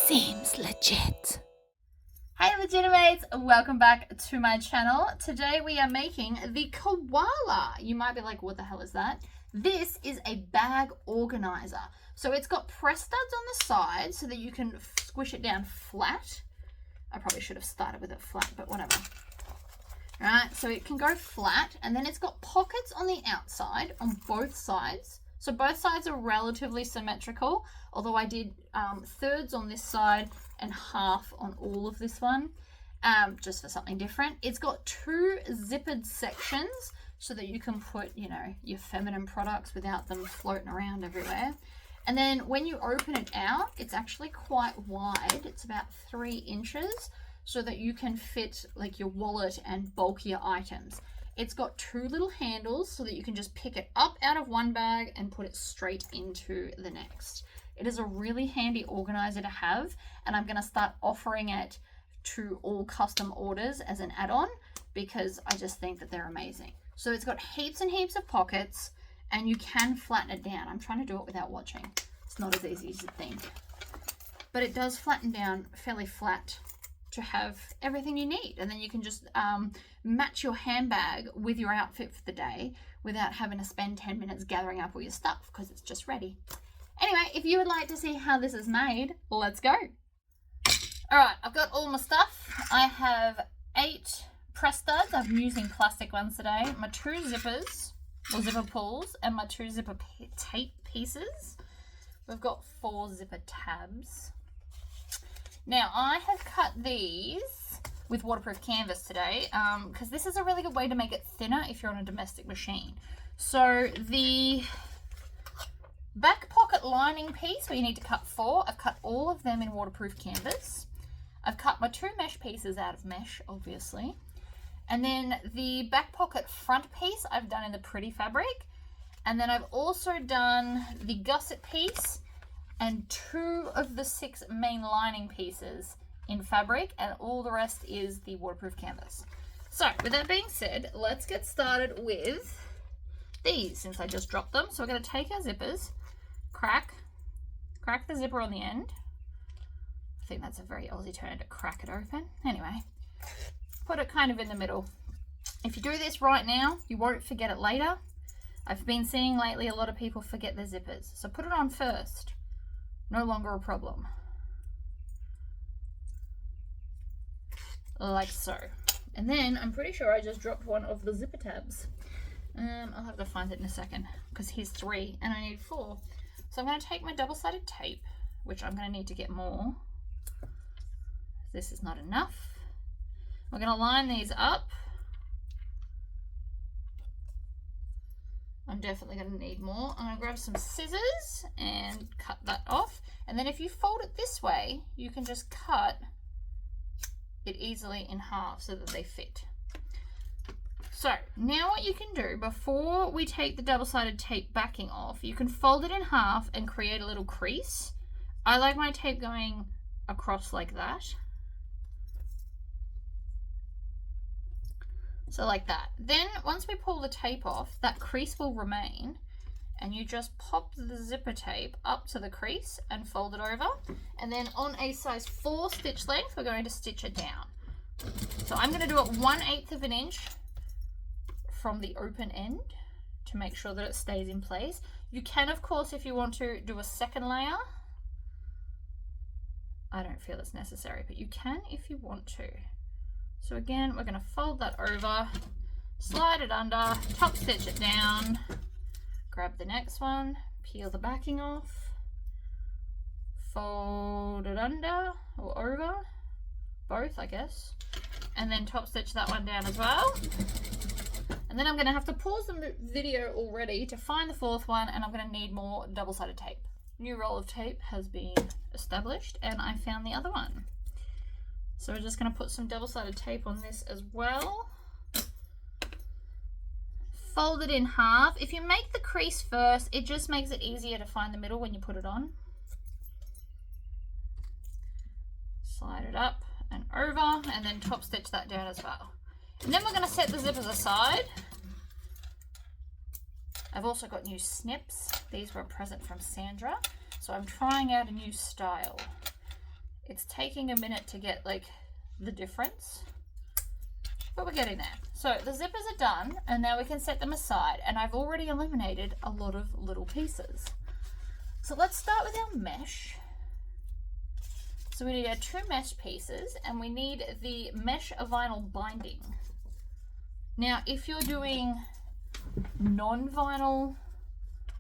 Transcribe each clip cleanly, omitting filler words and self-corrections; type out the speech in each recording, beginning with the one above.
Seems legit. Hey Legitimates, welcome back to my channel. Today we are making the Koala. You might be like, what the hell is that? This is a bag organizer. So it's got press studs on the side so that you can squish it down flat. I probably should have started with it flat, but whatever. Alright, so it can go flat, and then it's got pockets on the outside on both sides. So both sides are relatively symmetrical, although I did thirds on this side and half on all of this one, just for something different. It's got two zippered sections so that you can put, you know, your feminine products without them floating around everywhere. And then when you open it out, it's actually quite wide. It's about 3 inches so that you can fit like your wallet and bulkier items. It's got 2 little handles so that you can just pick it up out of one bag and put it straight into the next. It is a really handy organizer to have, and I'm going to start offering it to all custom orders as an add-on because I just think that they're amazing. So it's got heaps and heaps of pockets, and you can flatten it down. I'm trying to do it without watching. It's not as easy as you think. But it does flatten down fairly flat to have everything you need, and then you can just match your handbag with your outfit for the day without having to spend 10 minutes gathering up all your stuff because it's just ready. Anyway, if you would like to see how this is made, let's go. Alright, I've got all my stuff. I have 8 press studs. I'm using plastic ones today. My 2 zippers, or zipper pulls, and my 2 zipper tape pieces. We've got 4 zipper tabs. Now, I have cut these with waterproof canvas today because this is a really good way to make it thinner if you're on a domestic machine. So the back pocket lining piece, where you need to cut 4, I've cut all of them in waterproof canvas. I've cut my 2 mesh pieces out of mesh, obviously. And then the back pocket front piece I've done in the pretty fabric. And then I've also done the gusset piece and 2 of the 6 main lining pieces in fabric, and all the rest is the waterproof canvas. So with that being said, let's get started with these since I just dropped them. So we're going to take our zippers, crack the zipper on the end. I think that's a very Aussie term, to crack it open. Anyway, put it kind of in the middle. If you do this right now, you won't forget it later. I've been seeing lately a lot of people forget their zippers, so put it on first. No longer a problem. Like so. And then I'm pretty sure I just dropped one of the zipper tabs. I'll have to find it in a second because here's 3 and I need 4. So I'm going to take my double-sided tape, which I'm going to need to get more. This is not enough. We're going to line these up. I'm definitely going to need more. I'm going to grab some scissors and cut that off. And then if you fold it this way, you can just cut it easily in half so that they fit. So now what you can do before we take the double-sided tape backing off, you can fold it in half and create a little crease. I like my tape going across like that. So like that. Then once we pull the tape off, that crease will remain, and you just pop the zipper tape up to the crease and fold it over. And then on a size 4 stitch length, we're going to stitch it down. So I'm going to do it 1/8 of an inch from the open end to make sure that it stays in place. You can, of course, if you want to, do a second layer. I don't feel it's necessary, but you can if you want to. So again, we're going to fold that over, slide it under, top stitch it down, grab the next one, peel the backing off, fold it under or over, both I guess, and then top stitch that one down as well. And then I'm going to have to pause the video already to find the 4th one, and I'm going to need more double-sided tape. New roll of tape has been established, and I found the other one. So we're just going to put some double-sided tape on this as well. Fold it in half. If you make the crease first, it just makes it easier to find the middle when you put it on. Slide it up and over, and then top stitch that down as well. And then we're going to set the zippers aside. I've also got new snips. These were a present from Sandra. So I'm trying out a new style. It's taking a minute to get like the difference, but we're getting there. So the zippers are done, and now we can set them aside, and I've already eliminated a lot of little pieces. So let's start with our mesh. So we need our 2 mesh pieces, and we need the mesh vinyl binding. Now, if you're doing non-vinyl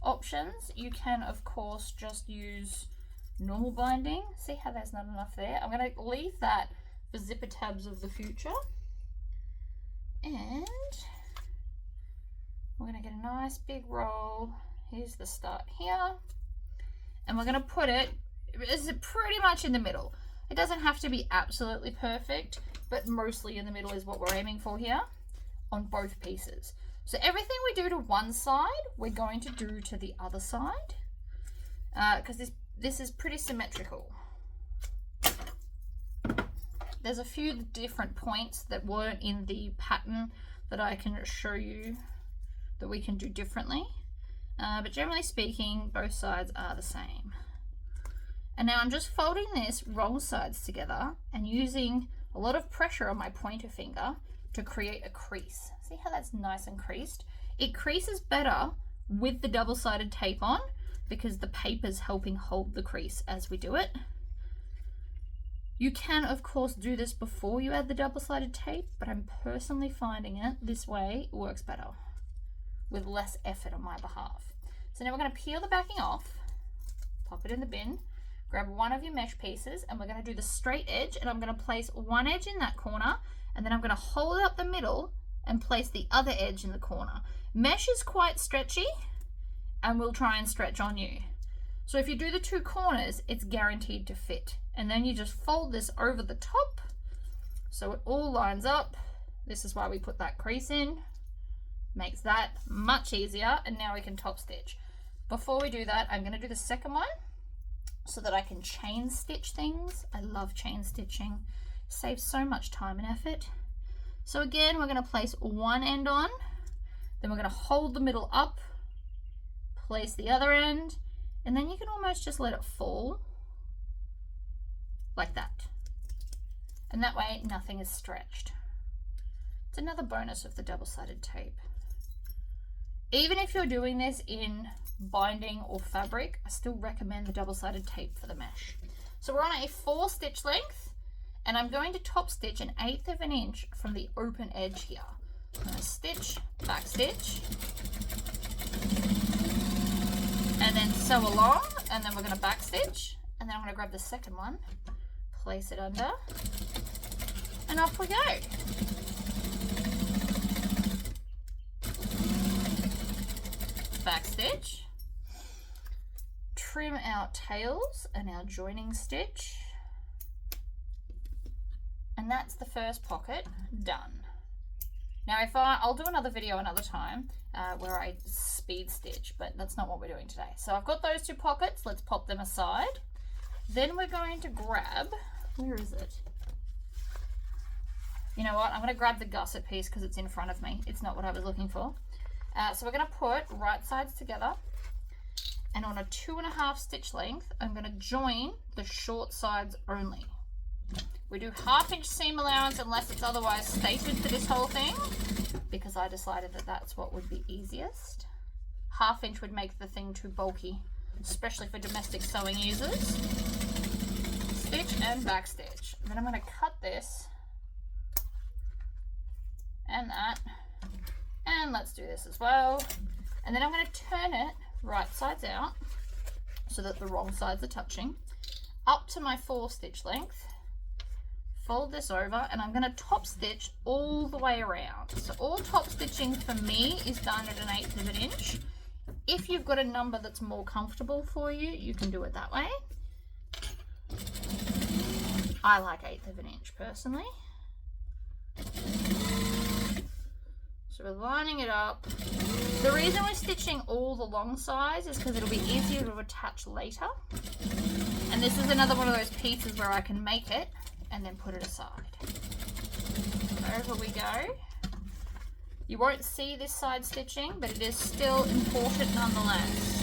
options, you can of course just use normal binding. See how there's not enough there? I'm going to leave that for zipper tabs of the future. And we're going to get a nice big roll. Here's the start here. And we're going to put it pretty much in the middle. It doesn't have to be absolutely perfect, but mostly in the middle is what we're aiming for here on both pieces. So everything we do to one side, we're going to do to the other side, because this is pretty symmetrical. There's a few different points that weren't in the pattern that I can show you that we can do differently, but generally speaking, both sides are the same. And now I'm just folding this wrong sides together and using a lot of pressure on my pointer finger to create a crease. See how that's nice and creased? It creases better with the double-sided tape on because the paper's helping hold the crease as we do it. You can of course do this before you add the double-sided tape, but I'm personally finding it this way works better with less effort on my behalf. So now we're going to peel the backing off, pop it in the bin, grab one of your mesh pieces, and we're going to do the straight edge, and I'm going to place one edge in that corner, and then I'm going to hold up the middle and place the other edge in the corner. Mesh is quite stretchy and will try and stretch on you. So if you do the 2 corners, it's guaranteed to fit. And then you just fold this over the top so it all lines up. This is why we put that crease in. Makes that much easier, and now we can top stitch. Before we do that, I'm going to do the second one so that I can chain stitch things. I love chain stitching. Saves so much time and effort. So again, we're going to place one end on, then we're going to hold the middle up, place the other end, and then you can almost just let it fall like that. And that way nothing is stretched. It's another bonus of the double-sided tape. Even if you're doing this in binding or fabric, I still recommend the double-sided tape for the mesh. So we're on a 4 stitch length, and I'm going to top stitch 1/8 of an inch from the open edge here. I'm going to stitch, back stitch, and then sew along, and then we're going to back stitch, and then I'm going to grab the second one, place it under, and off we go. Back stitch, trim our tails and our joining stitch, and that's the first pocket done. Now I'll do another video another time where I speed stitch, but that's not what we're doing today. So I've got those 2 pockets, let's pop them aside. Then we're going to grab, where is it? You know what, I'm going to grab the gusset piece because it's in front of me. It's not what I was looking for. So we're going to put right sides together, and on a 2.5 stitch length, I'm going to join the short sides only. We do 1/2 inch seam allowance unless it's otherwise stated for this whole thing, because I decided that that's what would be easiest. 1/2 inch would make the thing too bulky, especially for domestic sewing users. Stitch and back stitch. Then I'm going to cut this and that, and let's do this as well. And then I'm going to turn it right sides out so that the wrong sides are touching, up to my 4 stitch length. Fold this over, and I'm going to top stitch all the way around. So all top stitching for me is done at 1/8 of an inch. If you've got a number that's more comfortable for you, you can do it that way. I like 1/8 of an inch personally. So we're lining it up. The reason we're stitching all the long sides is because it'll be easier to attach later. And this is another one of those pieces where I can make it and then put it aside. Over we go. You won't see this side stitching, but it is still important nonetheless.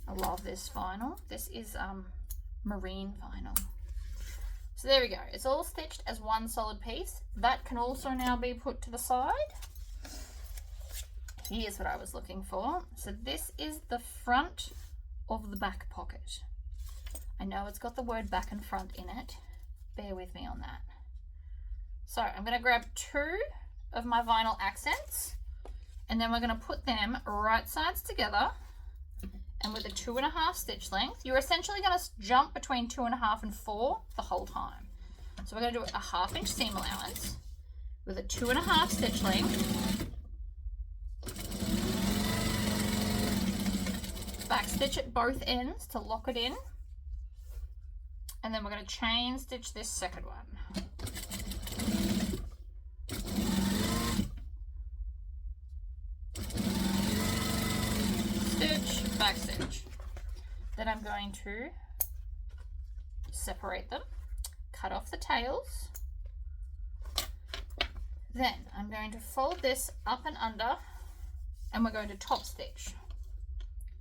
I love this vinyl. This is marine vinyl. So there we go. It's all stitched as one solid piece. That can also now be put to the side. Here's what I was looking for. So this is the front of the back pocket. I know it's got the word back and front in it. Bear with me on that. So I'm going to grab 2 of my vinyl accents, and then we're going to put them right sides together, and with a 2.5 stitch length, you're essentially going to jump between 2.5 and 4 the whole time. So we're going to do a 1/2 inch seam allowance with a 2.5 stitch length, back stitch at both ends to lock it in, and then we're going to chain stitch this second one. Stitch, back stitch. Then I'm going to separate them, cut off the tails. Then I'm going to fold this up and under, and we're going to top stitch.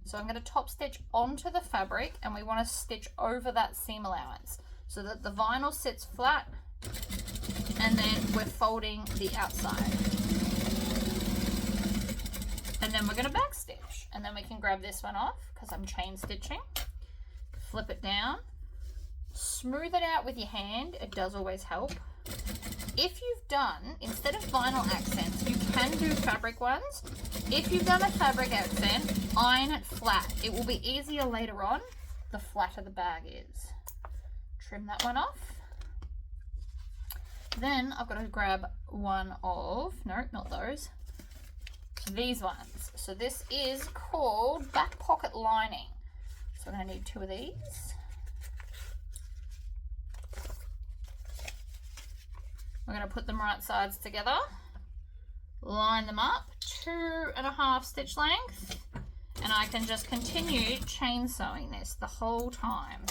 So I'm going to top stitch onto the fabric, and we want to stitch over that seam allowance so that the vinyl sits flat, and then we're folding the outside. And then we're going to back stitch, and then we can grab this one off because I'm chain stitching. Flip it down, smooth it out with your hand. It does always help. If you've done, instead of vinyl accents, you can do fabric ones. If you've done a fabric accent, iron it flat. It will be easier later on, the flatter the bag is. Trim that one off. Then I've got to grab one of, no, not those, these ones. So this is called back pocket lining. So I'm going to need 2 of these. We're going to put them right sides together, line them up, 2.5 stitch length, and I can just continue chain sewing this the whole time,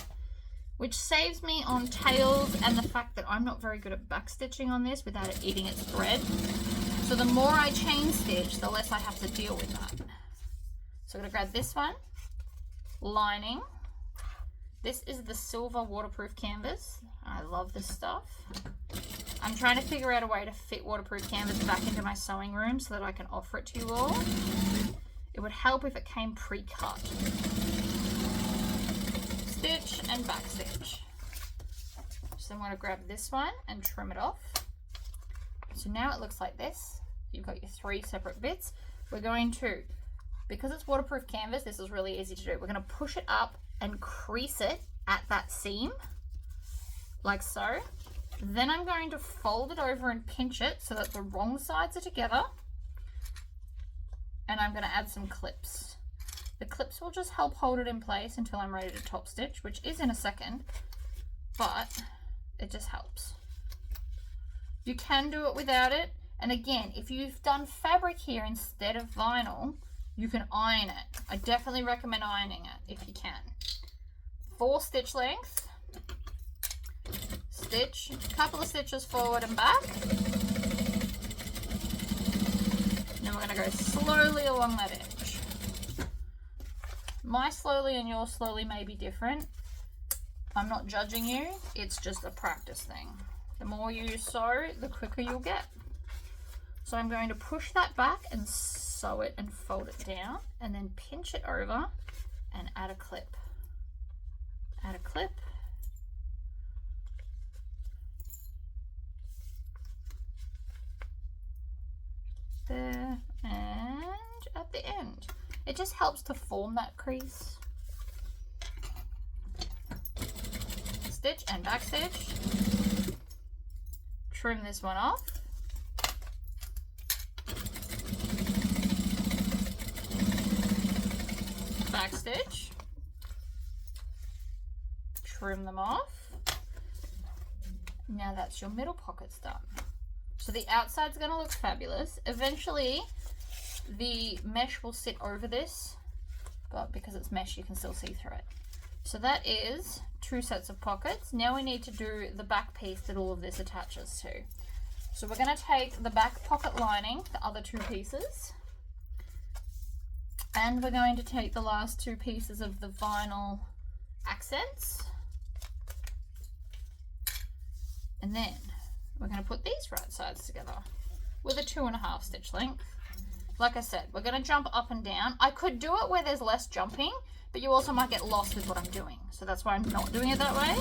which saves me on tails and the fact that I'm not very good at back stitching on this without it eating its thread. So the more I chain stitch, the less I have to deal with that. So I'm going to grab this one, lining. This is the silver waterproof canvas. I love this stuff. I'm trying to figure out a way to fit waterproof canvas back into my sewing room so that I can offer it to you all. It would help if it came pre-cut. Stitch and back stitch. So I'm going to grab this one and trim it off. So now it looks like this. You've got your 3 separate bits. We're going to, because it's waterproof canvas, this is really easy to do. We're going to push it up and crease it at that seam, like so. Then I'm going to fold it over and pinch it so that the wrong sides are together. And I'm going to add some clips. The clips will just help hold it in place until I'm ready to top stitch, which is in a second, but it just helps. You can do it without it. And again, if you've done fabric here instead of vinyl, you can iron it. I definitely recommend ironing it if you can. 4 stitch length. Stitch, a couple of stitches forward and back. And then we're going to go slowly along that edge. My slowly and your slowly may be different. I'm not judging you, it's just a practice thing. The more you sew, the quicker you'll get. So I'm going to push that back and sew it and fold it down, and then pinch it over and add a clip. Add a clip. There and at the end. It just helps to form that crease. Stitch and back stitch. Trim this one off. Back stitch. Trim them off. Now that's your middle pockets done. So the outside's going to look fabulous. Eventually the mesh will sit over this, but because it's mesh you can still see through it. So that is 2 sets of pockets. Now we need to do the back piece that all of this attaches to. So we're going to take the back pocket lining, the other 2 pieces, And we're going to take the last two pieces of the vinyl accents, and then we're going to put these right sides together with a 2.5 stitch length. Like I said, we're going to jump up and down. I could do it where there's less jumping, but you also might get lost with what I'm doing. So that's why I'm not doing it that way.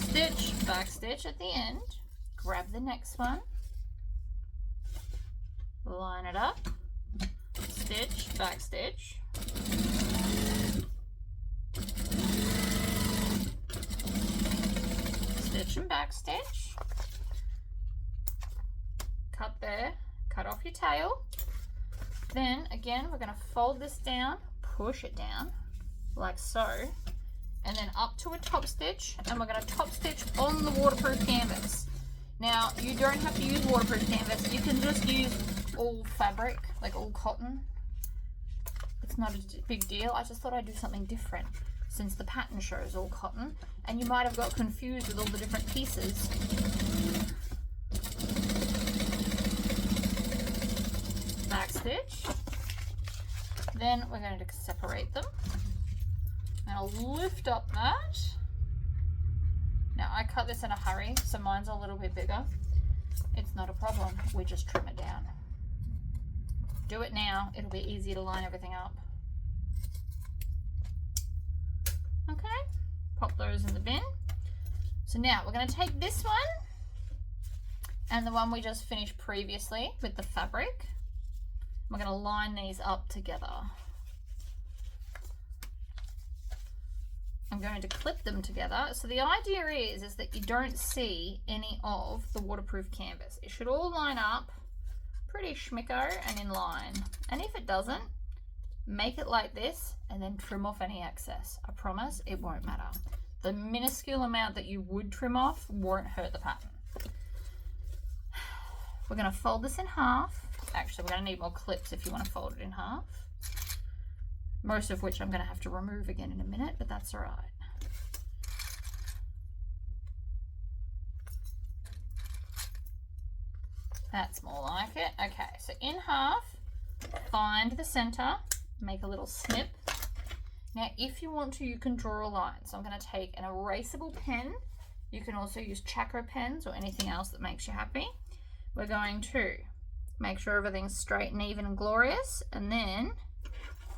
Stitch, back stitch at the end. Grab the next one. Line it up. Stitch, back stitch. Stitch and back stitch. Cut there, cut off your tail. Then again, we're going to fold this down, push it down like so, and then up to a top stitch, and we're going to top stitch on the waterproof canvas. Now, you don't have to use waterproof canvas. You can just use all fabric, like all cotton. It's not a big deal. I just thought I'd do something different since the pattern shows all cotton, and you might have got confused with all the different pieces. Back stitch. Then we're going to separate them. And I'll lift up that. Now I cut this in a hurry, so mine's a little bit bigger. It's not a problem. We just trim it down. Do it now. It'll be easier to line everything up. Okay. Pop those in the bin. So now we're going to take this one and the one we just finished previously with the fabric. We're going to line these up together. I'm going to clip them together. So the idea is that you don't see any of the waterproof canvas. It should all line up pretty schmicko and in line. And if it doesn't, make it like this and then trim off any excess. I promise it won't matter. The minuscule amount that you would trim off won't hurt the pattern. We're going to fold this in half. Actually, we're going to need more clips if you want to fold it in half. Most of which I'm going to have to remove again in a minute, but that's all right. That's more like it. Okay, so in half, find the center, make a little snip. Now, if you want to, you can draw a line. So I'm going to take an erasable pen. You can also use Chakra pens or anything else that makes you happy. We're going to make sure everything's straight and even and glorious, and then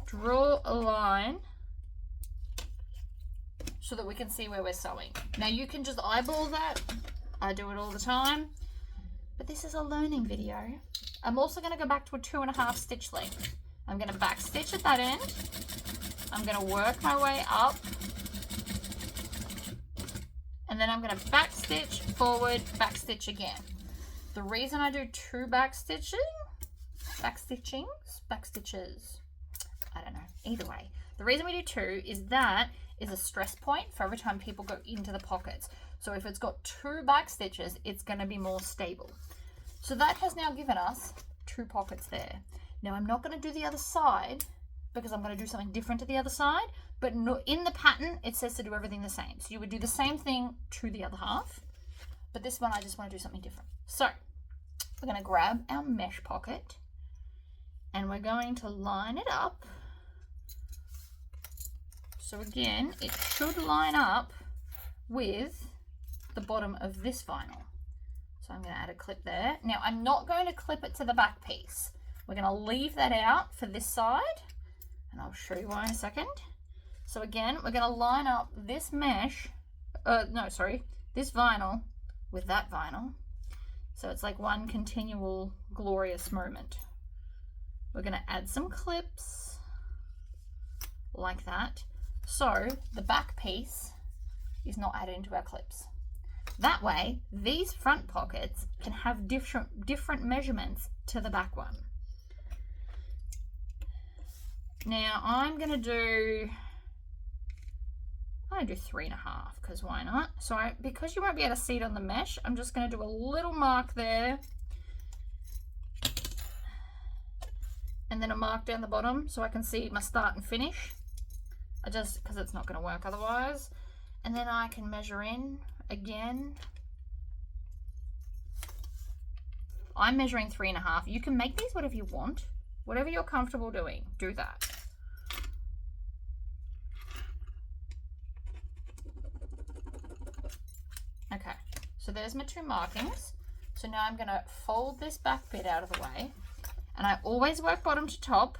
draw a line so that we can see where we're sewing. Now you can just eyeball that. I do it all the time, but this is a learning video. I'm also going to go back to a 2.5 stitch length. I'm going to back stitch at that end. I'm going to work my way up, and then I'm going to back stitch forward, back stitch again. The reason I do two back stitches, I don't know, either way. The reason we do two is that is a stress point for every time people go into the pockets. So if it's got two back stitches, it's going to be more stable. So that has now given us two pockets there. Now I'm not going to do the other side because I'm going to do something different to the other side, but no, in the pattern it says to do everything the same. So you would do the same thing to the other half, but this one I just want to do something different. So we're going to grab our mesh pocket and we're going to line it up. So again, it should line up with the bottom of this vinyl. So I'm going to add a clip there. Now I'm not going to clip it to the back piece. We're going to leave that out for this side, and I'll show you why in a second. So again, we're going to line up this mesh, this vinyl with that vinyl. So it's like one continual glorious moment. We're going to add some clips like that. So the back piece is not added into our clips. That way, these front pockets can have different measurements to the back one. Now I'm going to do 3.5 because why not? So because you won't be able to see it on the mesh, I'm just going to do a little mark there. And then a mark down the bottom so I can see my start and finish. Because it's not going to work otherwise. And then I can measure in again. I'm measuring 3.5. You can make these whatever you want. Whatever you're comfortable doing, do that. Okay, so there's my 2 markings. So now I'm going to fold this back bit out of the way. And I always work bottom to top.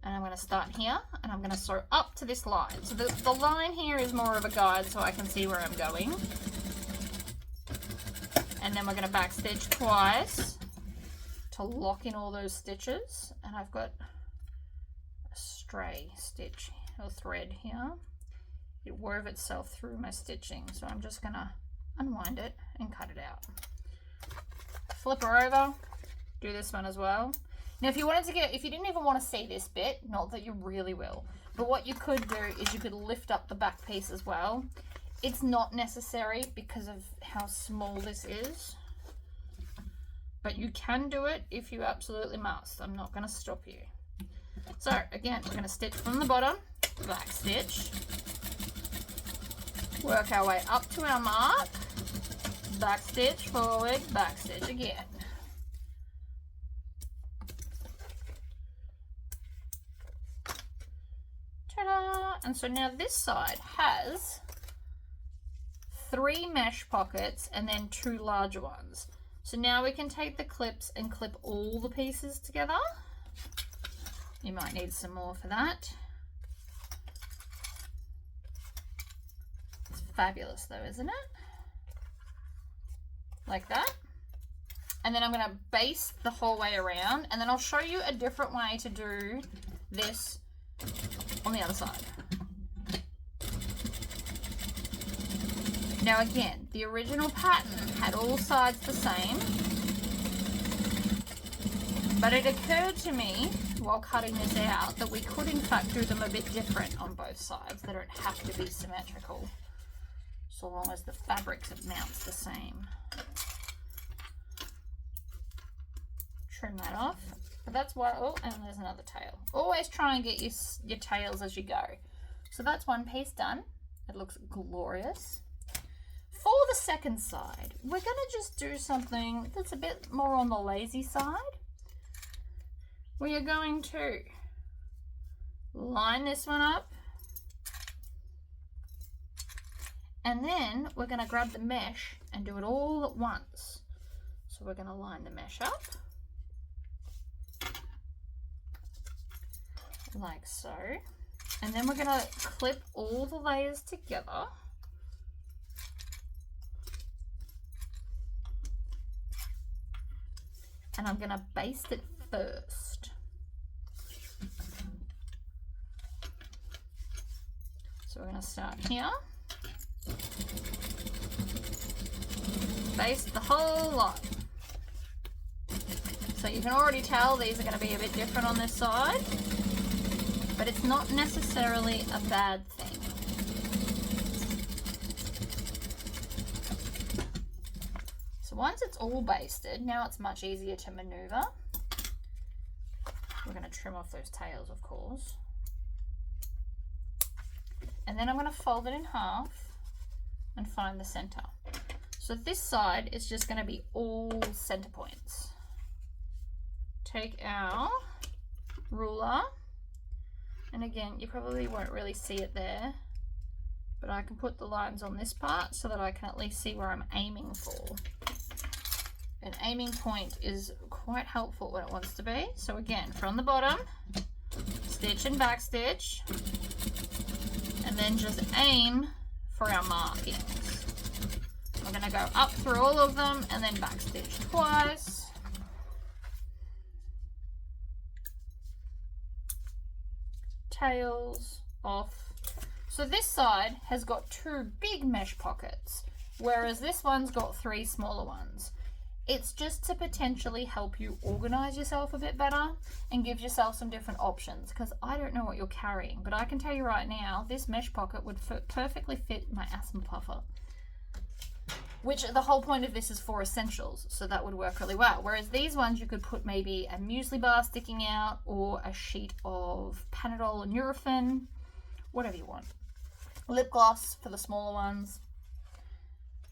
And I'm going to start here, and I'm going to sew up to this line. So the line here is more of a guide so I can see where I'm going. And then we're going to back stitch twice to lock in all those stitches. And I've got a stray stitch or thread here. It wove itself through my stitching, so I'm just going to unwind it and cut it out. Flip her over, do this one as well. Now if you didn't even want to see this bit, not that you really will, but what you could do is you could lift up the back piece as well. It's not necessary because of how small this is, but you can do it if you absolutely must. I'm not going to stop you. So again, we're going to stitch from the bottom, back stitch, work our way up to our mark, back stitch, forward, back stitch again. Ta-da! And so now this side has 3 mesh pockets and then 2 larger ones. So now we can take the clips and clip all the pieces together. You might need some more for that. It's fabulous though, isn't it? Like that. And then I'm going to baste the whole way around, and then I'll show you a different way to do this on the other side. Now again, the original pattern had all sides the same, but it occurred to me while cutting this out that we could in fact do them a bit different on both sides. They don't have to be symmetrical, so long as the fabric mounts the same. Trim that off. But that's why, oh, and there's another tail. Always try and get your tails as you go. So that's one piece done. It looks glorious. For the second side, we're going to just do something that's a bit more on the lazy side. We are going to line this one up. And then we're going to grab the mesh and do it all at once. So we're going to line the mesh up. Like so, and then we're going to clip all the layers together, and I'm going to baste it first. So we're going to start here, baste the whole lot. So you can already tell these are going to be a bit different on this side, but it's not necessarily a bad thing. So once it's all basted, now it's much easier to maneuver. We're going to trim off those tails, of course. And then I'm going to fold it in half and find the center. So this side is just going to be all center points. Take our ruler. And again, you probably won't really see it there, but I can put the lines on this part so that I can at least see where I'm aiming for. An aiming point is quite helpful when it wants to be. So again, from the bottom, stitch and back stitch, and then just aim for our markings. I'm going to go up through all of them and then back stitch twice. Tails off. So this side has got 2 big mesh pockets, whereas this one's got 3 smaller ones. It's just to potentially help you organize yourself a bit better and give yourself some different options, because I don't know what you're carrying, but I can tell you right now this mesh pocket would perfectly fit my asthma puffer, which the whole point of this is for essentials, so that would work really well. Whereas these ones, you could put maybe a muesli bar sticking out or a sheet of Panadol or Nurofen, whatever you want. Lip gloss for the smaller ones.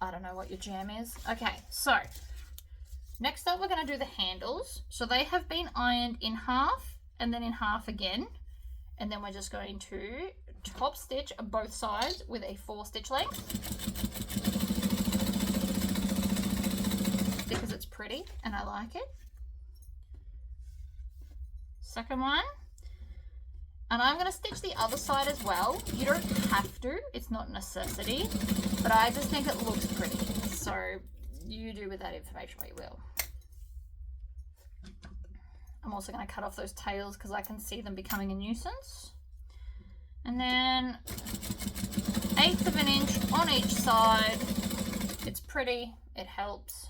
I don't know what your jam is. Okay, so Next up, we're going to do the handles. So they have been ironed in half and then in half again. And then we're just going to top stitch both sides with a 4-stitch length because it's pretty and I like it. Second one. And I'm going to stitch the other side as well. You don't have to, it's not a necessity, but I just think it looks pretty. So you do with that information what you will. I'm also going to cut off those tails because I can see them becoming a nuisance. And then 1/8 of an inch on each side. It's pretty, it helps.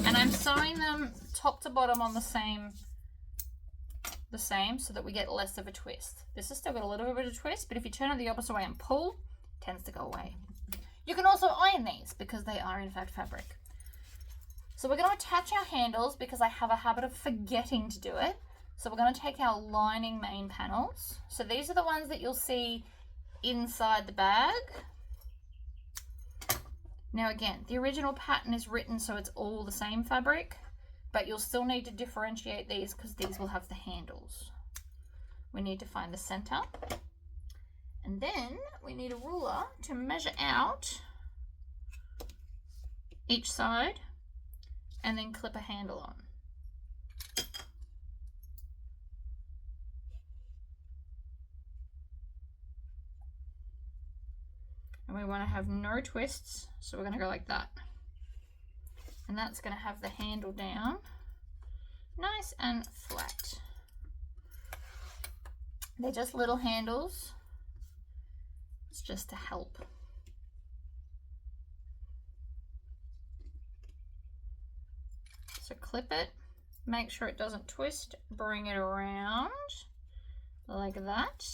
And I'm sewing them top to bottom on the same so that we get less of a twist. This has still got a little bit of a twist, but if you turn it the opposite way and pull, it tends to go away. You can also iron these because they are in fact fabric. So we're going to attach our handles because I have a habit of forgetting to do it. So we're going to take our lining main panels. So these are the ones that you'll see inside the bag. Now again, the original pattern is written so it's all the same fabric, but you'll still need to differentiate these because these will have the handles. We need to find the center. And then we need a ruler to measure out each side and then clip a handle on. And we want to have no twists, so we're going to go like that. And that's going to have the handle down nice and flat. They're just little handles. It's just to help. So clip it, make sure it doesn't twist, bring it around like that.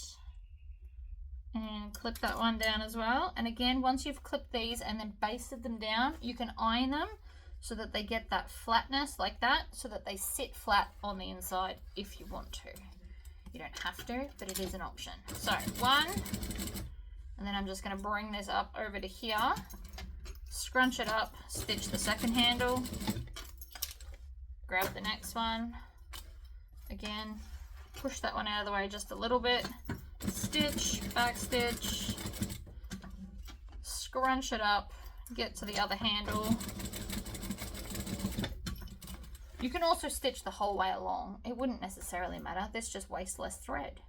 And clip that one down as well. And again, once you've clipped these and then basted them down, you can iron them so that they get that flatness like that, so that they sit flat on the inside if you want to. You don't have to, but it is an option. So one, and then I'm just going to bring this up over to here, scrunch it up, stitch the second handle, grab the next one, again, push that one out of the way just a little bit, stitch, back stitch, scrunch it up, get to the other handle. You can also stitch the whole way along. It wouldn't necessarily matter. This just wastes less thread.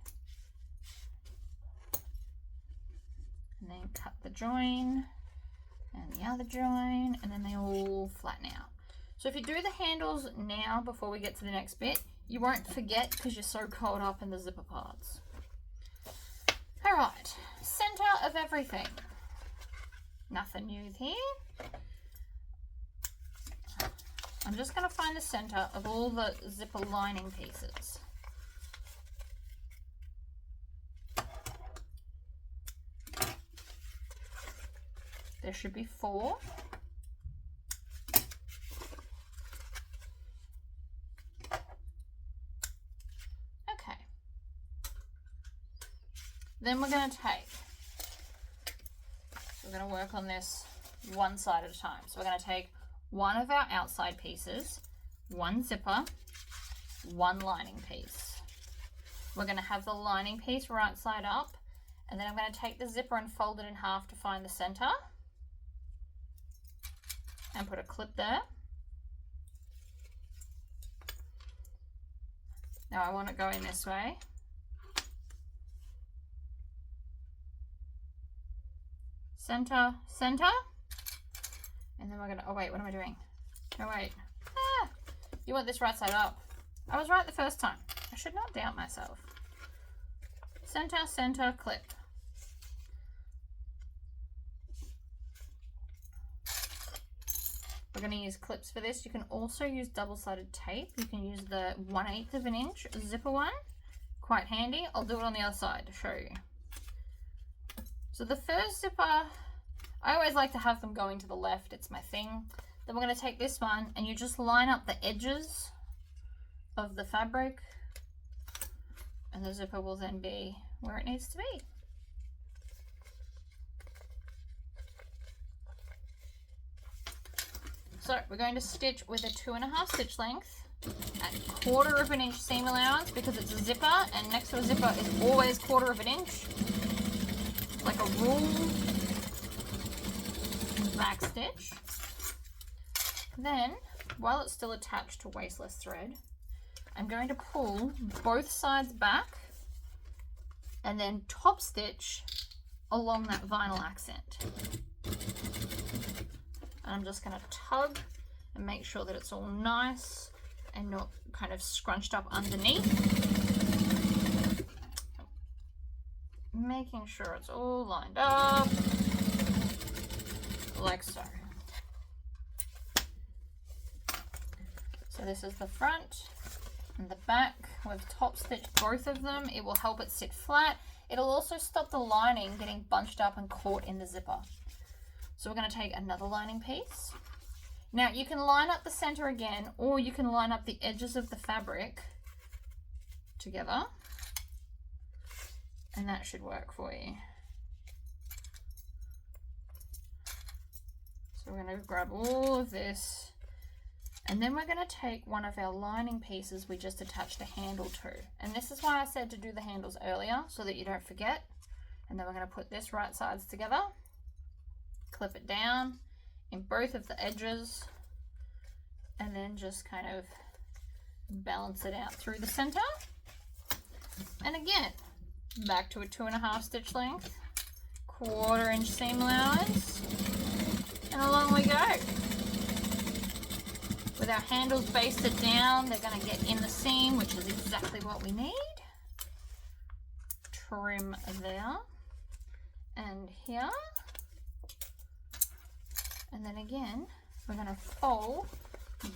And then cut the join and the other join, and then they all flatten out. So if you do the handles now before we get to the next bit, you won't forget because you're so caught up in the zipper parts. All right, center of everything. Nothing new here. I'm just going to find the center of all the zipper lining pieces. There should be 4. Okay. Then we're going to we're going to work on this one side at a time. So we're going to take one of our outside pieces, one zipper, one lining piece. We're going to have the lining piece right side up, and then I'm going to take the zipper and fold it in half to find the center and put a clip there. Now I want it going this way. Center, center. And then we're gonna, oh wait, what am I doing? Oh wait, you want this right side up. I was right the first time. I should not doubt myself. Center, center, clip. We're gonna use clips for this. You can also use double-sided tape. You can use the 1/8 of an inch zipper one. Quite handy. I'll do it on the other side to show you. So the first zipper, I always like to have them going to the left. It's my thing. Then we're going to take this one and you just line up the edges of the fabric, and the zipper will then be where it needs to be. So we're going to stitch with a 2.5 stitch length at 1/4 of an inch seam allowance because it's a zipper, and next to a zipper is always 1/4 of an inch, like a rule. Back stitch. Then, while it's still attached to wasteless thread, I'm going to pull both sides back and then top stitch along that vinyl accent. And I'm just going to tug and make sure that it's all nice and not kind of scrunched up underneath. Making sure it's all lined up, like so. So this is the front and the back. We've top stitched both of them. It will help it sit flat. It'll also stop the lining getting bunched up and caught in the zipper. So we're going to take another lining piece. Now you can line up the center again, or you can line up the edges of the fabric together, and that should work for you. So we're going to grab all of this, and then we're going to take one of our lining pieces we just attached the handle to. And this is why I said to do the handles earlier, so that you don't forget. And then we're going to put this right sides together, clip it down in both of the edges, and then just kind of balance it out through the center. And again, back to a 2.5 stitch length, 1/4 inch seam allowance, and along we go. With our handles basted down, they're going to get in the seam, which is exactly what we need. Trim there and here. And then again, we're going to fold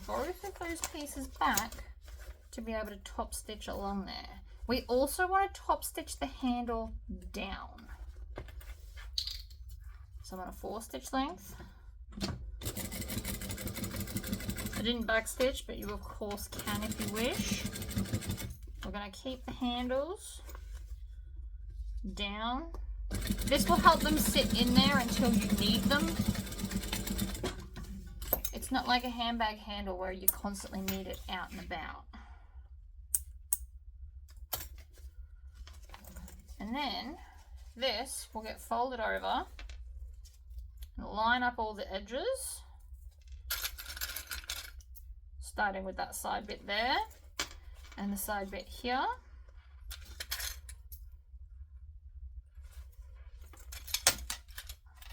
both of those pieces back to be able to top stitch along there. We also want to top stitch the handle down. So I'm on a 4 stitch length. I didn't back stitch, but you of course can if you wish. We're going to keep the handles down. This will help them sit in there until you need them. It's not like a handbag handle where you constantly need it out and about. And then this will get folded over and line up all the edges, starting with that side bit there and the side bit here.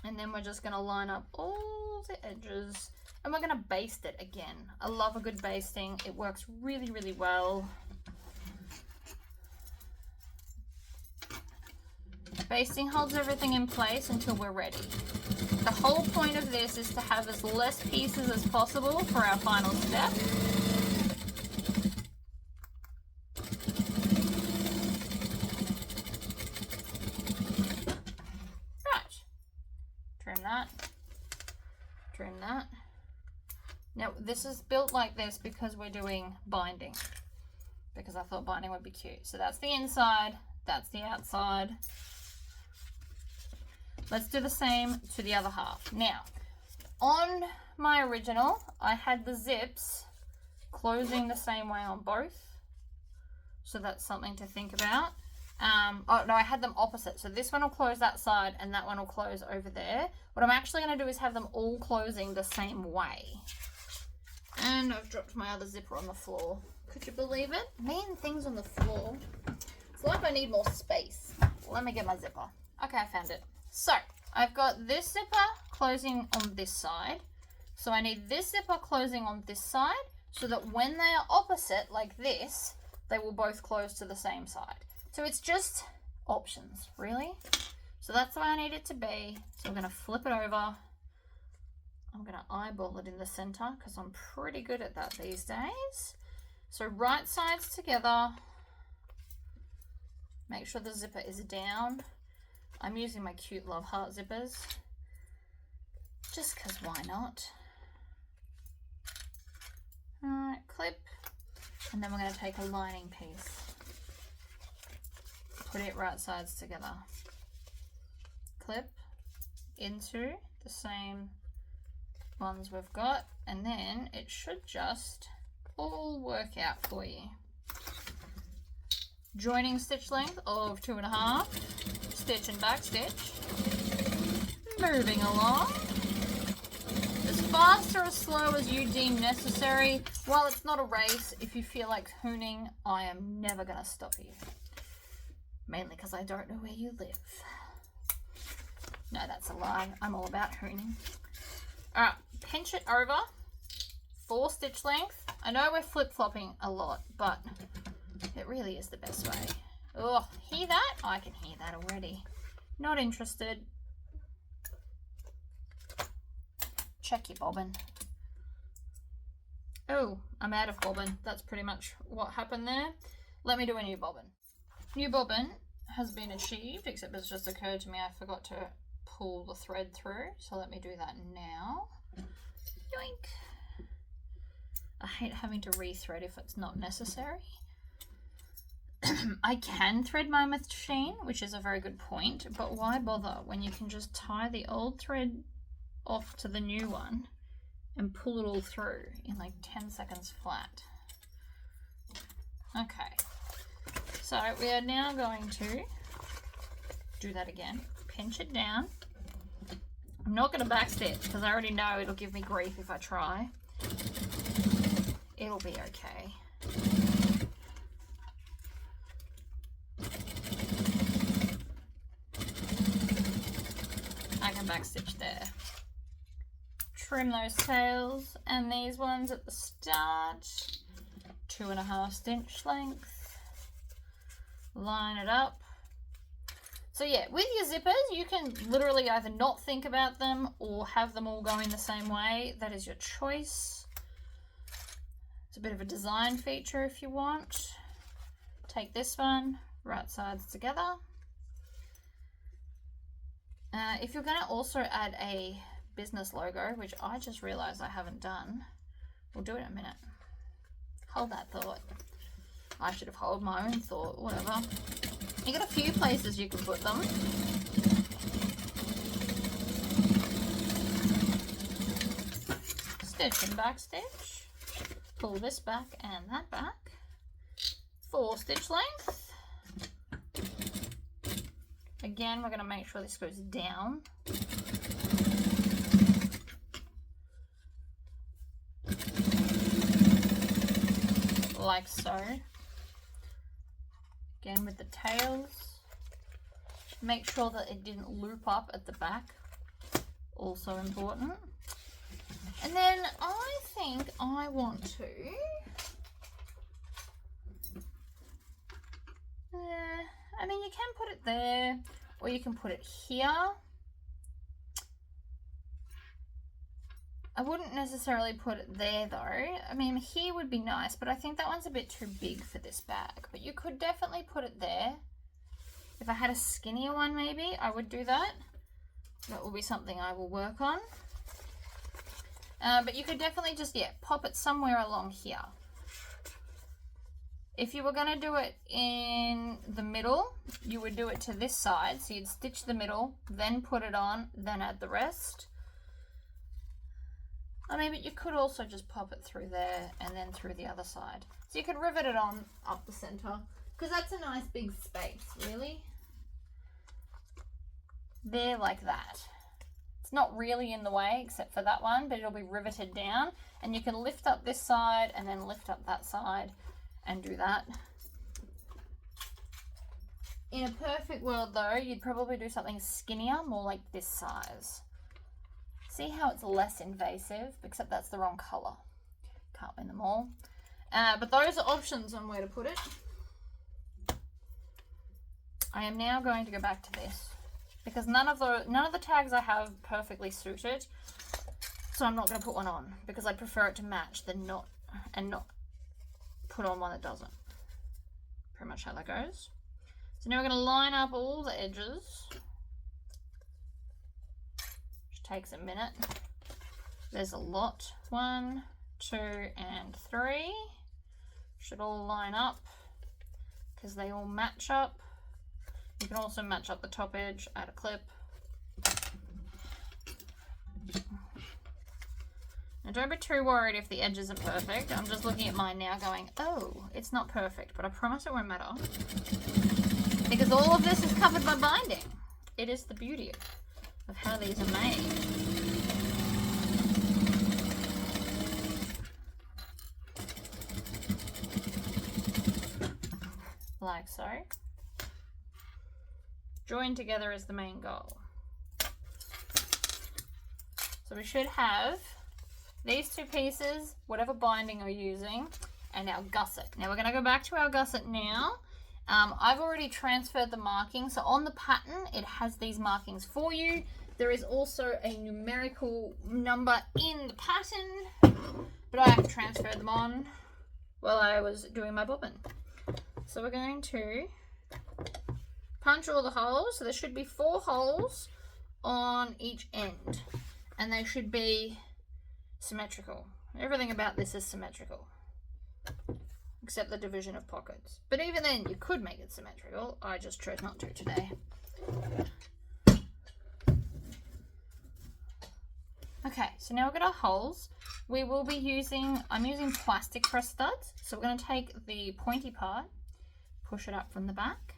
And then we're just going to line up all the edges, and we're going to baste it again. I love a good basting. It works really, really well. Basting holds everything in place until we're ready. The whole point of this is to have as less pieces as possible for our final step. Right. Trim that. Trim that. Now this is built like this because we're doing binding. Because I thought binding would be cute. So that's the inside, that's the outside. Let's do the same to the other half. Now, on my original, I had the zips closing the same way on both. So that's something to think about. Oh no, I had them opposite. So this one will close that side and that one will close over there. What I'm actually going to do is have them all closing the same way. And I've dropped my other zipper on the floor. Could you believe it? Me and things on the floor. It's like I need more space. Let me get my zipper. Okay, I found it. So I've got this zipper closing on this side. So I need this zipper closing on this side so that when they are opposite like this, they will both close to the same side. So it's just options, really. So that's the way I need it to be. So I'm going to flip it over. I'm going to eyeball it in the center because I'm pretty good at that these days. So right sides together. Make sure the zipper is down. I'm using my cute love heart zippers, just because why not? Alright, clip, and then we're going to take a lining piece, put it right sides together, clip into the same ones we've got, and then it should just all work out for you. Joining stitch length of 2.5, stitch and back stitch. Moving along. As fast or as slow as you deem necessary. While it's not a race, if you feel like hooning, I am never going to stop you. Mainly because I don't know where you live. No, that's a lie. I'm all about hooning. Alright, pinch it over. 4 stitch length. I know we're flip-flopping a lot, but it really is the best way. Oh, hear that? I can hear that already. Not interested. Check your bobbin. Oh, I'm out of bobbin. That's pretty much what happened there. Let me do a new bobbin. New bobbin has been achieved, except it's just occurred to me I forgot to pull the thread through. So let me do that now. Yoink. I hate having to rethread if it's not necessary. I can thread my machine, which is a very good point, but why bother when you can just tie the old thread off to the new one and pull it all through in like 10 seconds flat. Okay, so we are now going to do that again. Pinch it down. I'm not going to backstitch because I already know it'll give me grief if I try. It'll be okay. I can backstitch there. Trim those tails and these ones at the start. 2.5 stitch length. Line it up. So yeah, with your zippers, you can literally either not think about them or have them all going the same way. That is your choice. It's a bit of a design feature if you want. Take this one, right sides together. If you're going to also add a business logo, which I just realized I haven't done, we'll do it in a minute. Hold that thought. I should have held my own thought, whatever. You got a few places you can put them. Stitch and back stitch. Pull this back and that back. 4 stitch length. Again, we're going to make sure this goes down. Like so. Again with the tails. Make sure that it didn't loop up at the back. Also important. And then I think I want to... I mean, you can put it there, or you can put it here. I wouldn't necessarily put it there though. I mean, here would be nice, but I think that one's a bit too big for this bag. But you could definitely put it there. If I had a skinnier one maybe, I would do that. That will be something I will work on. But you could definitely just, yeah, pop it somewhere along here. If you were going to do it in the middle, you would do it to this side. So you'd stitch the middle, then put it on, then add the rest. I mean, but you could also just pop it through there and then through the other side. So you could rivet it on up the center, because that's a nice big space, really. There, like that. It's not really in the way except for that one, but it'll be riveted down. And you can lift up this side and then lift up that side and do that. In a perfect world though, you'd probably do something skinnier, more like this size. See how it's less invasive, except that's the wrong color. Can't win them all. But those are options on where to put it. I am now going to go back to this because none of the tags I have perfectly suited, so I'm not going to put one on because I prefer it to match than not, and not put on one that doesn't. Pretty much how that goes. So now we're going to line up all the edges, which takes a minute. There's a lot. 1, 2, and 3 should all line up because they all match up. You can also match up the top edge, add a clip. Now don't be too worried if the edge isn't perfect. I'm just looking at mine now going, oh, it's not perfect, but I promise it won't matter. Because all of this is covered by binding. It is the beauty of how these are made. Like so. Join together is the main goal. So we should have these two pieces, whatever binding we're using, and our gusset. Now we're going to go back to our gusset now. I've already transferred the marking, so on the pattern it has these markings for you. There is also a numerical number in the pattern, but I have transferred them on while I was doing my bobbin. So we're going to punch all the holes. So there should be 4 holes on each end, and they should be symmetrical. Everything about this is symmetrical, except the division of pockets. But even then, you could make it symmetrical. I just chose not to today. Okay, so now we've got our holes. We will be using, I'm using plastic press studs. So we're going to take the pointy part, push it up from the back.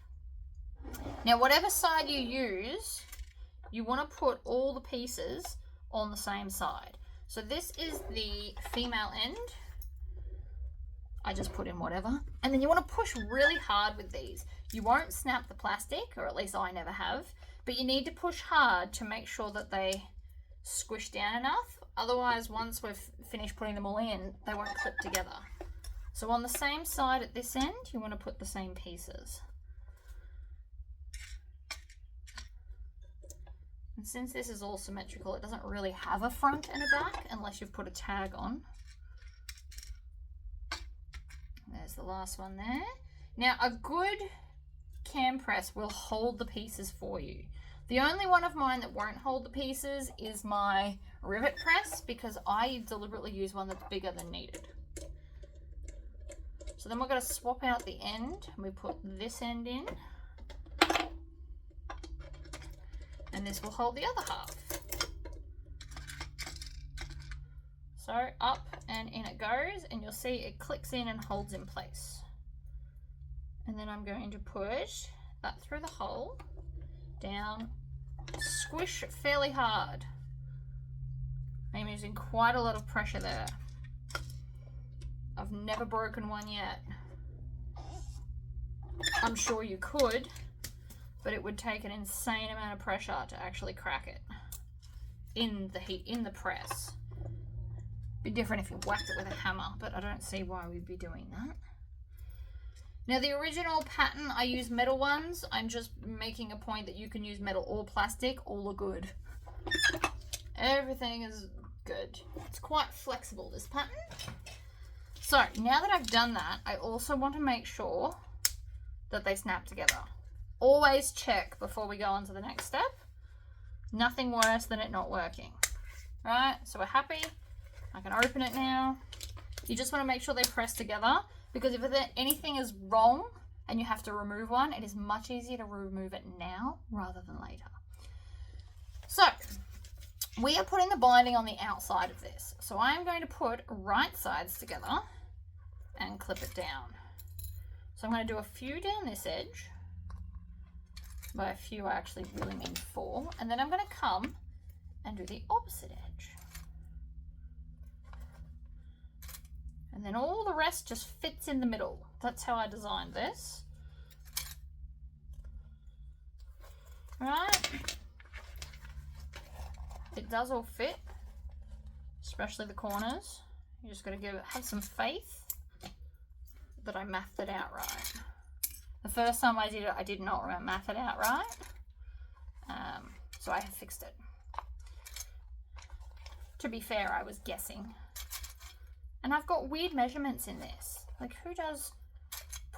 Now, whatever side you use, you want to put all the pieces on the same side. So this is the female end. I just put in whatever. And then you want to push really hard with these. You won't snap the plastic, or at least I never have, but you need to push hard to make sure that they squish down enough. Otherwise, once we've finished putting them all in, they won't clip together. So on the same side at this end, you want to put the same pieces. And since this is all symmetrical, it doesn't really have a front and a back unless you've put a tag on. There's the last one there. Now, a good cam press will hold the pieces for you. The only one of mine that won't hold the pieces is my rivet press, because I deliberately use one that's bigger than needed. So then we're going to swap out the end, and we put this end in. And this will hold the other half. So up and in it goes, and you'll see it clicks in and holds in place. And then I'm going to push that through the hole, down, squish fairly hard. I'm using quite a lot of pressure there. I've never broken one yet. I'm sure you could, but it would take an insane amount of pressure to actually crack it in the heat, in the press. Be different if you whacked it with a hammer, but I don't see why we'd be doing that. Now, the original pattern, I use metal ones. I'm just making a point that you can use metal or plastic. All are good. Everything is good. It's quite flexible, this pattern. So now that I've done that, I also want to make sure that they snap together. Always check before we go on to the next step. Nothing worse than it not working. Right, so we're happy. I can open it now. You just want to make sure they press together, because if anything is wrong and you have to remove one, it is much easier to remove it now rather than later. So we are putting the binding on the outside of this. So I'm going to put right sides together and clip it down. So I'm going to do a few down this edge. By a few, I actually really mean 4. And then I'm going to come and do the opposite edge. And then all the rest just fits in the middle. That's how I designed this. Right? It does all fit, especially the corners. You just got to have some faith that I mathed it out right. The first time I did it, I did not math it out right. So I have fixed it. To be fair, I was guessing. And I've got weird measurements in this. Like, who does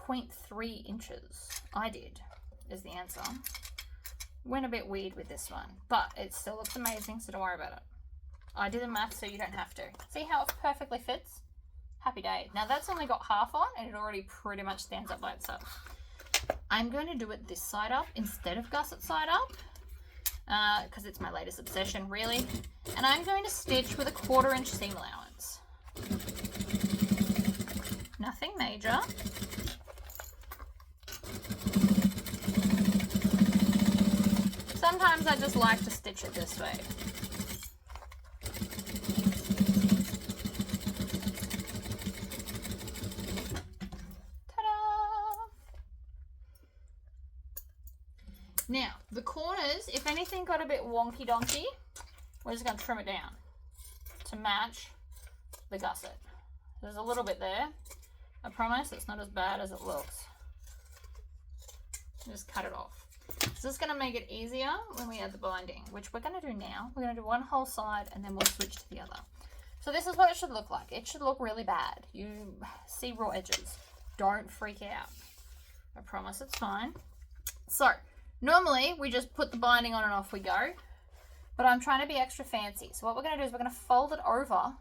0.3 inches? I did, is the answer. Went a bit weird with this one, but it still looks amazing, so don't worry about it. I did the math so you don't have to. See how it perfectly fits? Happy day. Now that's only got half on, and it already pretty much stands up by itself. I'm going to do it this side up instead of gusset side up. because it's my latest obsession, really. And I'm going to stitch with a 1/4 inch seam allowance. Nothing major. Sometimes I just like to stitch it this way. Now, the corners, if anything got a bit wonky donkey, we're just going to trim it down to match the gusset. There's a little bit there. I promise it's not as bad as it looks. Just cut it off. So this is going to make it easier when we add the binding, which we're going to do now. We're going to do one whole side and then we'll switch to the other. So this is what it should look like. It should look really bad. You see raw edges. Don't freak out. I promise it's fine. So, normally, we just put the binding on and off we go, but I'm trying to be extra fancy. So what we're going to do is we're going to fold it over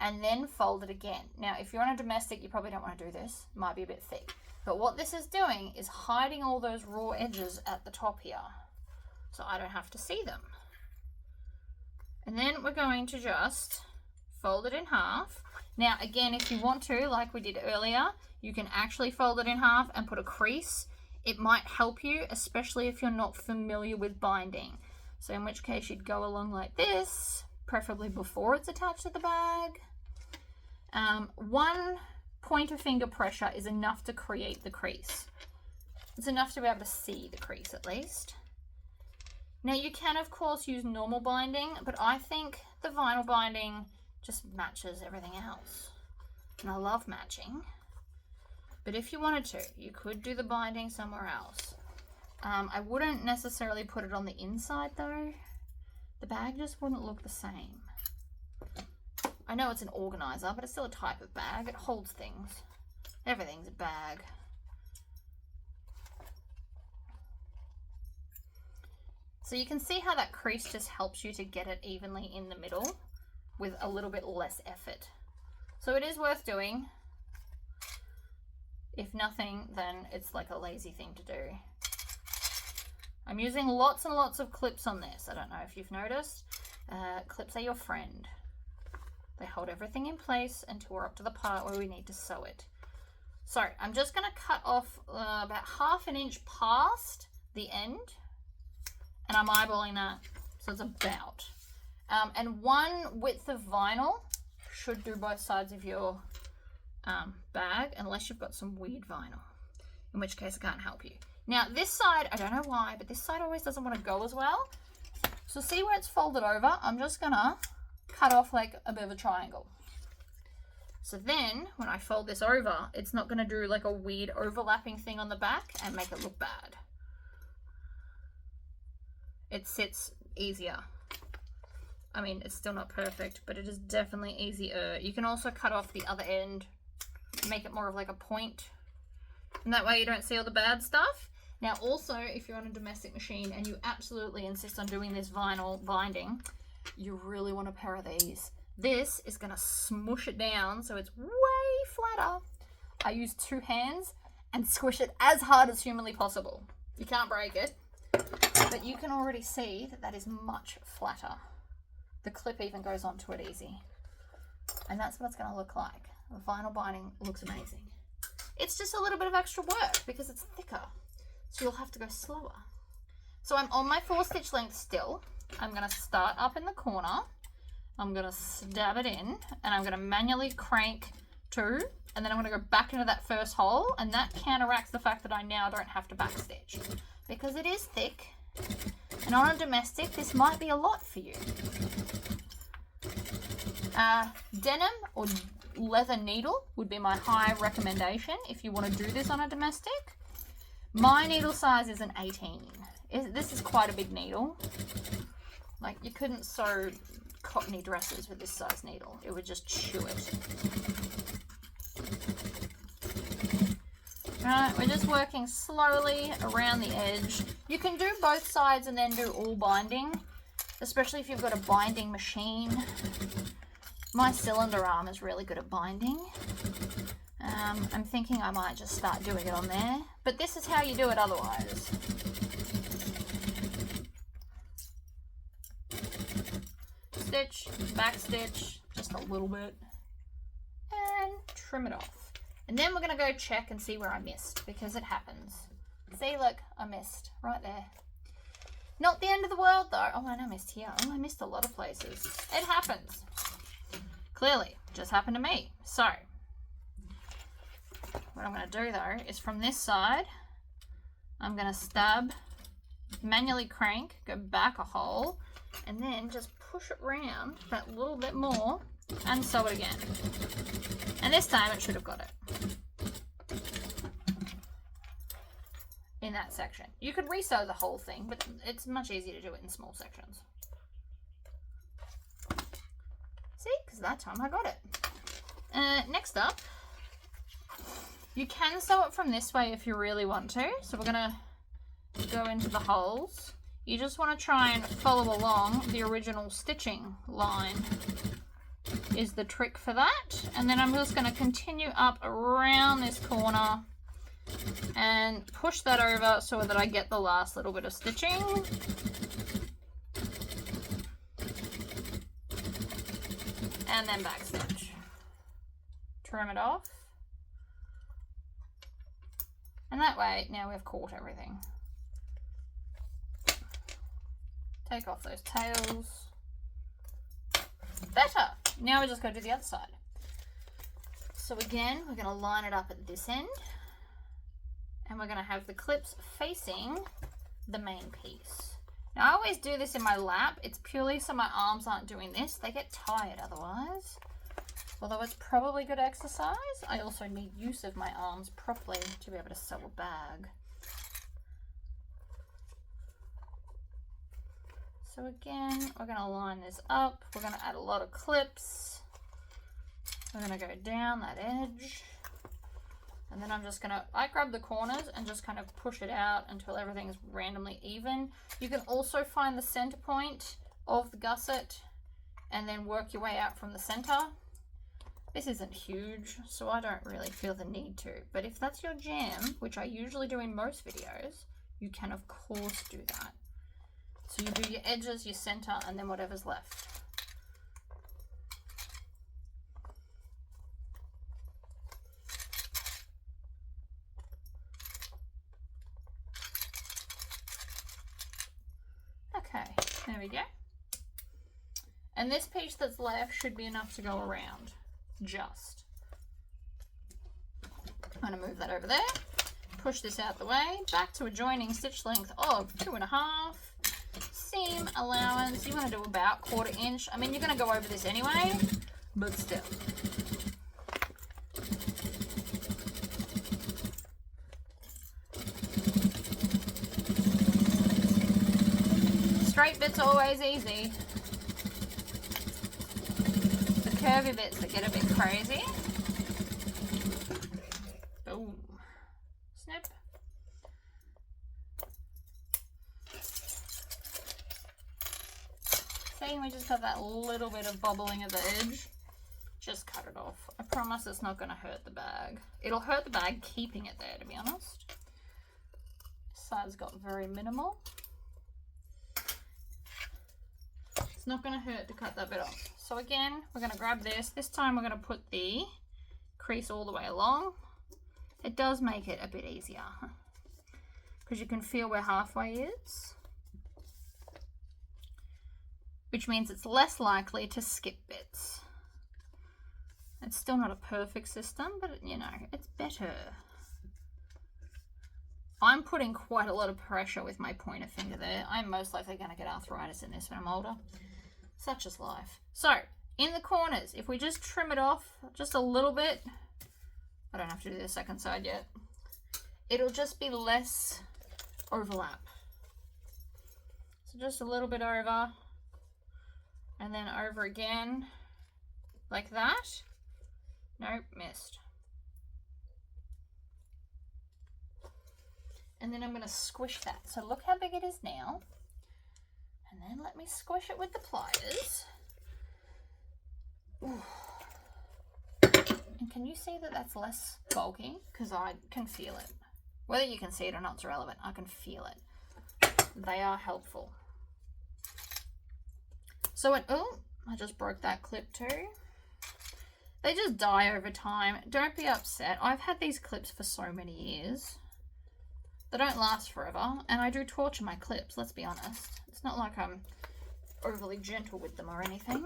and then fold it again. Now, if you're on a domestic, you probably don't want to do this. It might be a bit thick. But what this is doing is hiding all those raw edges at the top here, so I don't have to see them. And then we're going to just fold it in half. Now, again, if you want to, like we did earlier, you can actually fold it in half and put a crease. It might help you, especially if you're not familiar with binding. So in which case you'd go along like this, preferably before it's attached to the bag. One pointer finger pressure is enough to create the crease. It's enough to be able to see the crease at least. Now you can of course use normal binding, but I think the vinyl binding just matches everything else. And I love matching. But if you wanted to, you could do the binding somewhere else. I wouldn't necessarily put it on the inside though. The bag just wouldn't look the same. I know it's an organizer, but it's still a type of bag. It holds things. Everything's a bag. So you can see how that crease just helps you to get it evenly in the middle with a little bit less effort. So it is worth doing. If nothing, then it's like a lazy thing to do. I'm using lots and lots of clips on this. I don't know if you've noticed. Clips are your friend. They hold everything in place until we're up to the part where we need to sew it. So I'm just going to cut off about 1/2 inch past the end. And I'm eyeballing that. So it's about. And 1 width of vinyl should do both sides of your bag, unless you've got some weird vinyl, in which case I can't help you. Now this side, I don't know why, but this side always doesn't want to go as well. So see where it's folded over? I'm just gonna cut off like a bit of a triangle. So then when I fold this over, it's not gonna do like a weird overlapping thing on the back and make it look bad. It sits easier. I mean, it's still not perfect, but it is definitely easier. You can also cut off the other end, make it more of like a point, and that way you don't see all the bad stuff. Now also, if you're on a domestic machine and you absolutely insist on doing this vinyl binding, you really want a pair of these. This is going to smush it down so it's way flatter. I use 2 hands and squish it as hard as humanly possible. You can't break it, but you can already see that that is much flatter. The clip even goes onto it easy. And that's what it's going to look like. The vinyl binding looks amazing. It's just a little bit of extra work because it's thicker. So you'll have to go slower. So I'm on my 4 stitch length still. I'm going to start up in the corner. I'm going to stab it in and I'm going to manually crank 2. And then I'm going to go back into that first hole. And that counteracts the fact that I now don't have to backstitch. Because it is thick. And on a domestic, this might be a lot for you. Denim or leather needle would be my high recommendation if you want to do this on a domestic. My needle size is an 18. This is quite a big needle. Like, you couldn't sew cottony dresses with this size needle. It would just chew it. Alright, we're just working slowly around the edge. You can do both sides and then do all binding, especially if you've got a binding machine. My cylinder arm is really good at binding. I'm thinking I might just start doing it on there, but this is how you do it otherwise. stitch, back stitch, just a little bit, and trim it off. And then we're going to go check and see where I missed, because it happens. See, look, I missed right there. Not the end of the world though. Oh, I missed here. Oh, I missed a lot of places. It happens. Clearly, just happened to me. So, what I'm going to do though is from this side, I'm going to stab, manually crank, go back a hole, and then just push it round that little bit more and sew it again. And this time it should have got it in that section. You could resew the whole thing, but it's much easier to do it in small sections. See, because that time I got it. Next up, you can sew it from this way if you really want to. So we're going to go into the holes. You just want to try and follow along the original stitching line is the trick for that. And then I'm just going to continue up around this corner and push that over so that I get the last little bit of stitching. And then back stitch. Trim it off. And that way, now we've caught everything. Take off those tails. Better. Now we just go to the other side. So again, we're going to line it up at this end. And we're going to have the clips facing the main piece. Now I always do this in my lap. It's purely so my arms aren't doing this. They get tired otherwise. Although it's probably good exercise, I also need use of my arms properly to be able to sew a bag. So again, we're going to line this up. We're going to add a lot of clips. We're going to go down that edge. And then I'm just going to, I grab the corners and just kind of push it out until everything is randomly even. You can also find the center point of the gusset and then work your way out from the center. This isn't huge, so I don't really feel the need to. But if that's your jam, which I usually do in most videos, you can of course do that. So you do your edges, your center, and then whatever's left. Okay, there we go. And this piece that's left should be enough to go around. Just. I'm going to move that over there. Push this out the way. Back to a joining stitch length of 2.5. Seam allowance, you want to do about 1/4 inch. I mean, you're going to go over this anyway, but still. Straight bits are always easy. The curvy bits that get a bit crazy. Boom. Snip. See, we just got that little bit of bubbling at the edge. Just cut it off. I promise it's not going to hurt the bag. It'll hurt the bag keeping it there, to be honest. This side's got very minimal. It's not going to hurt to cut that bit off. So again, we're going to grab this. This time we're going to put the crease all the way along. It does make it a bit easier because you can feel where halfway is, which means it's less likely to skip bits. It's still not a perfect system, but you know, it's better. I'm putting quite a lot of pressure with my pointer finger there. I'm most likely going to get arthritis in this when I'm older. Such is life. So, in the corners, if we just trim it off just a little bit, I don't have to do the second side yet, it'll just be less overlap. So just a little bit over, and then over again, like that. Nope, missed. And then I'm going to squish that. So look how big it is now. And then let me squish it with the pliers. Ooh. And can you see that that's less bulky? Because I can feel it. Whether you can see it or not is irrelevant. I can feel it. They are helpful. So oh, I just broke that clip too. They just die over time. Don't be upset. I've had these clips for so many years. They don't last forever, and I do torture my clips, let's be honest. It's not like I'm overly gentle with them or anything.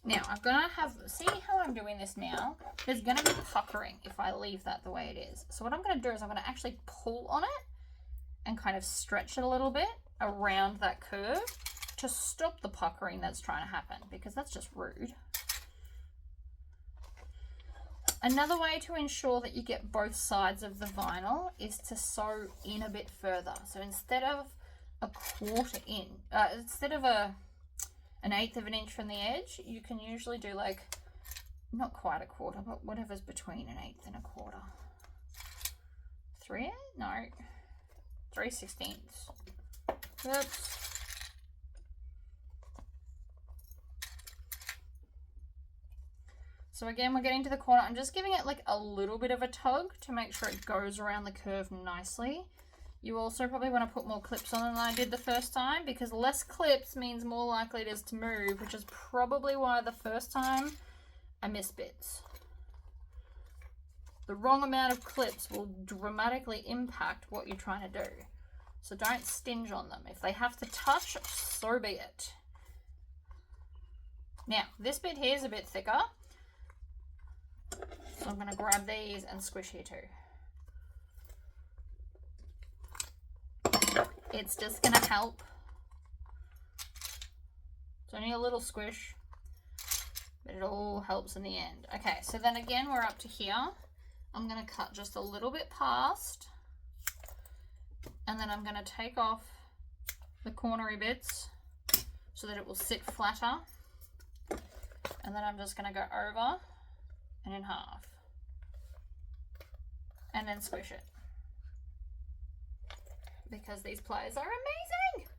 Now, I'm gonna see how I'm doing this now? There's gonna be puckering if I leave that the way it is. So what I'm gonna do is I'm gonna actually pull on it and kind of stretch it a little bit around that curve to stop the puckering that's trying to happen, because that's just rude. Another way to ensure that you get both sides of the vinyl is to sew in a bit further. So instead of a quarter in, instead of an 1/8 of an inch from the edge, you can usually do like, not quite a quarter, but whatever's between an 1/8 and a quarter. 3/8? No, 3/16. Oops. So again, we're getting to the corner. I'm just giving it like a little bit of a tug to make sure it goes around the curve nicely. You also probably want to put more clips on than I did the first time, because less clips means more likely it is to move, which is probably why the first time I missed bits. The wrong amount of clips will dramatically impact what you're trying to do. So don't stinge on them. If they have to touch, so be it. Now, this bit here is a bit thicker. So I'm going to grab these and squish here too. It's just going to help. It's only a little squish, but it all helps in the end. Okay, so then again, we're up to here. I'm going to cut just a little bit past, and then I'm going to take off the cornery bits so that it will sit flatter. And then I'm just going to go over and in half, and then squish it, because these pliers are amazing.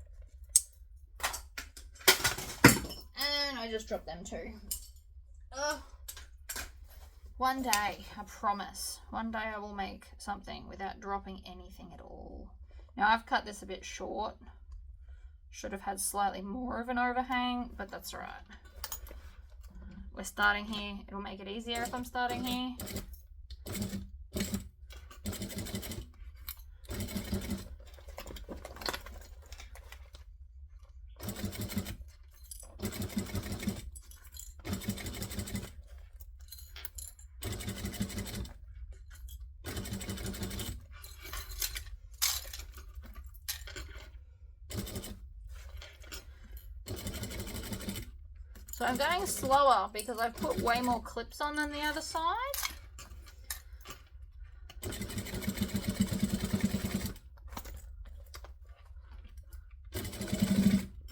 And I just dropped them too. Ugh. One day, I promise, one day I will make something without dropping anything at all. Now I've cut this a bit short. Should have had slightly more of an overhang, but that's all right. We're starting here. It'll make it easier if I'm starting here. So I'm going slower because I've put way more clips on than the other side.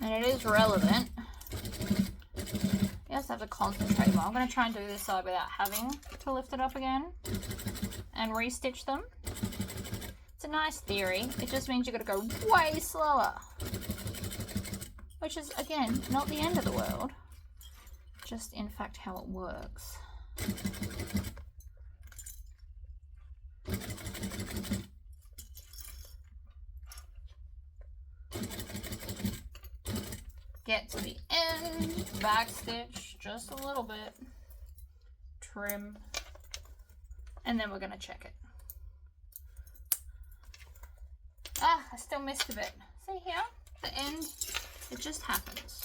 And it is relevant. You just have to concentrate more. I'm going to try and do this side without having to lift it up again and re-stitch them. It's a nice theory. It just means you've got to go way slower. Which is, again, not the end of the world. Just in fact how it works. Get to the end, backstitch just a little bit, trim, and then we're going to check it. Ah, I still missed a bit. See here, the end, it just happens.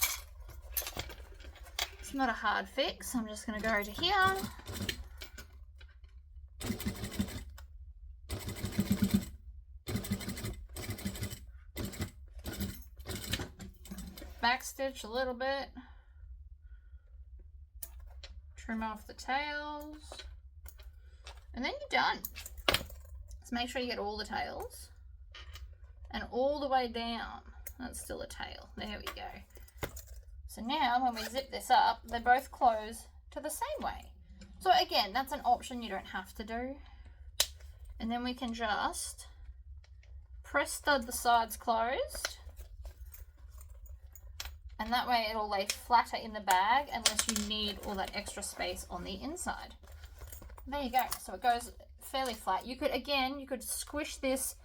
It's not a hard fix. I'm just going to go to here. Backstitch a little bit. Trim off the tails. And then you're done. Let's make sure you get all the tails. And all the way down. That's still a tail. There we go. So now when we zip this up, they both close to the same way. So again, that's an option you don't have to do. And then we can just press stud the sides closed. And that way it'll lay flatter in the bag unless you need all that extra space on the inside. There you go. So it goes fairly flat. You could, again, you could squish this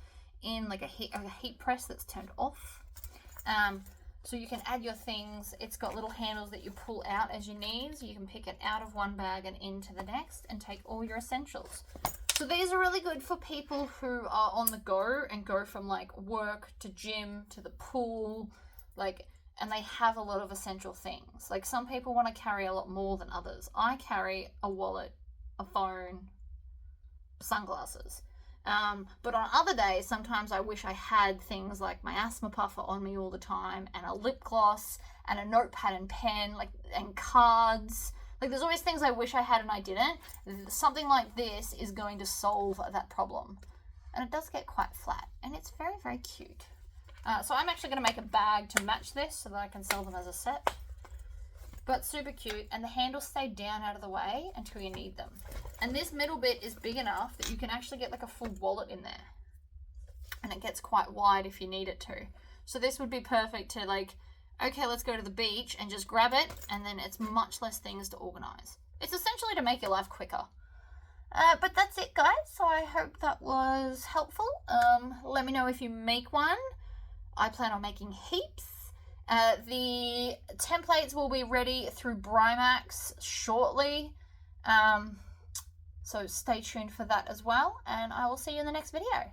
in like a heat press that's turned off. So you can add your things. It's got little handles that you pull out as you need. So you can pick it out of one bag and into the next and take all your essentials. So these are really good for people who are on the go and go from like work to gym to the pool, and they have a lot of essential things. Like some people want to carry a lot more than others. I carry a wallet, a phone, sunglasses. But on other days, sometimes I wish I had things like my asthma puffer on me all the time, and a lip gloss, and a notepad and pen, and cards. Like, there's always things I wish I had and I didn't. Something like this is going to solve that problem. And it does get quite flat, and it's very, very cute. So I'm actually going to make a bag to match this so that I can sell them as a set. But super cute, and the handles stay down out of the way until you need them. And this middle bit is big enough that you can actually get like a full wallet in there. And it gets quite wide if you need it to. So this would be perfect to like, okay, let's go to the beach and just grab it, and then it's much less things to organize. It's essentially to make your life quicker. But that's it, guys. So I hope that was helpful. Let me know if you make one. I plan on making heaps. The templates will be ready through Brimax shortly. So stay tuned for that as well. And I will see you in the next video.